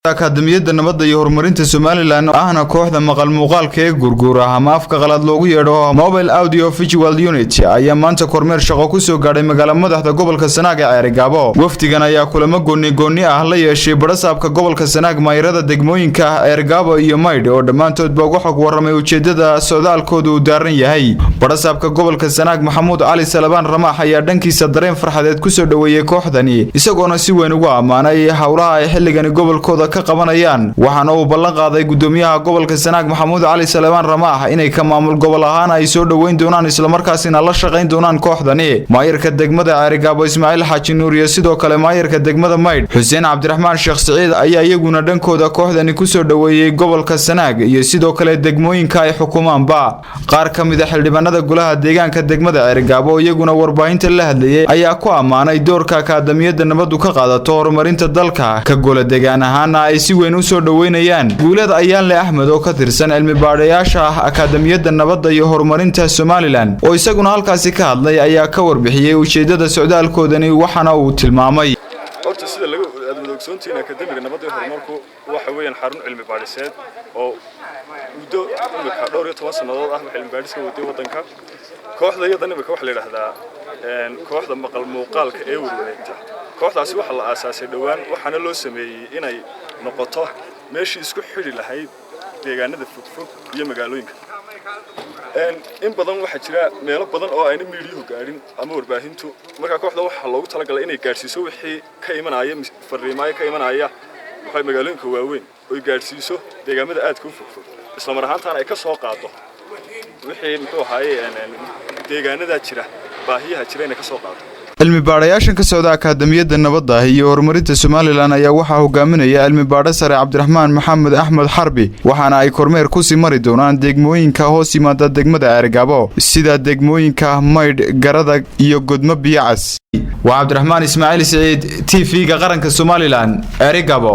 akademiyadda nabadda iyo horumarinta Somaliland ahna kooxda maqal muuqaalka ee gurgura ama afka qalad loogu yeedho Mobile Audio Visual Unit ayaa maanta kormeer shaqo ku soo gaadhay magaalada madaxda gobolka Sanaag ee Ceerigaabo. Wafdigan ayaa kulamo gooni ah la yeeshay barasaabka gobolka Sanaag maayirada degmooyinka Ceerigaabo iyo Maydh oo dhamaantoodba uga xog waramay ujeedada socdaalkooda uu daaran yahay. Barasaabka gobolka Sanaag Maxamuud Cali Salabaan Ramaax ayaa dhankiisa dareen farxadeed ku soo dhaweeyay kooxdani isagoona si weyn ugu amaanay hawlaha ay xilligan gobolkooda ka qabanayaan. waxaana uu ballan qaaday gudoomiyaha gobolka Sanaag Maxamuud Cali Salabaan Ramaax inay ka maamul gobol ahaan ay soo dhaweyn doonaan isla markaasina la shaqeyn doonaan kooxdani. maayirka degmada Ceerigaabo Ismaaciil Xaaji Nuur iyo sidoo kale maayirka degmada Maydh Xuseen Cabdiraxmaan Sheekh Saciid ayaa iyaguna dhankooda kooxdani ku soo dhaweeyay gobolka Sanaag iyo sidoo kale degmooyinka ay xukuumaanba. qaar ka mid ah xildhibaanada golaha deegaanka degmada Ceerigaabo iyaguna warbaahinta la hadlayay ayaa ku amaanay doorka akademiyadda nabaddu ka qaadato horumarinta dalka ka gola deegaan ahaan ay si weyn u soo dhaweynayaan. guulad ayaan le Axmed oo ka tirsan cilmi baadhayaasha akademiyadda nabadda iyo horumarinta Somaliland oo isaguna halkaasi ka hadlay ayaa ka warbixiyay ujeedada socdaalkoodani waxana uu tilmaamay. horta sida lagu admudogsoontiina akademiga nabadda iyo horumarku waxa weeyaan xarun cilmi baadhiseed oo muddo imika dhowr iyo 10 sanadood ah cilmi baadhiska waday wadanka. kooxda iyada imika waxa la yiraahdaa kooxda maqal muuqaalka ee wareegta. kooxdaasi waxa la aasaasay dhawaan waxaana loo sameeyay inay noqoto meeshii isku xidhi lahayd deegaanada fogfog iyo magaalooyinka. in badan waxa jira meelo badan oo ayna miidiyuhu gaadhin ama warbaahintu marka kooxda waxa loogu talagalay inay gaarsiiso wixii ka imanaya fariimaha ka imanaya waxay magaalooyinka waaweyn oo gaarsiiso deegaamada aadka u fogfog isla mar ahaantaana ay ka soo qaado wixii muxuu ahaayeen deegaanada jira baahiyaha jira inay ka soo qaado. cilmi baadhayaashan ka socda akademiyadda nabadda iyo horumarinta Somaliland ayaa waxa hogaaminaya cilmi baadhe sare Cabdiraxmaan Maxamed Axmed Xarbi waxaana ay kormeer ku sii mari doonaan degmooyinka hoos yimaada degmada Ceerigaabo sida degmooyinka Maydh Garadag iyo Godmo Biyacas. waa Cabdiraxmaan Ismaaciil Saciid TV-ga qaranka Somaliland Ceerigaabo.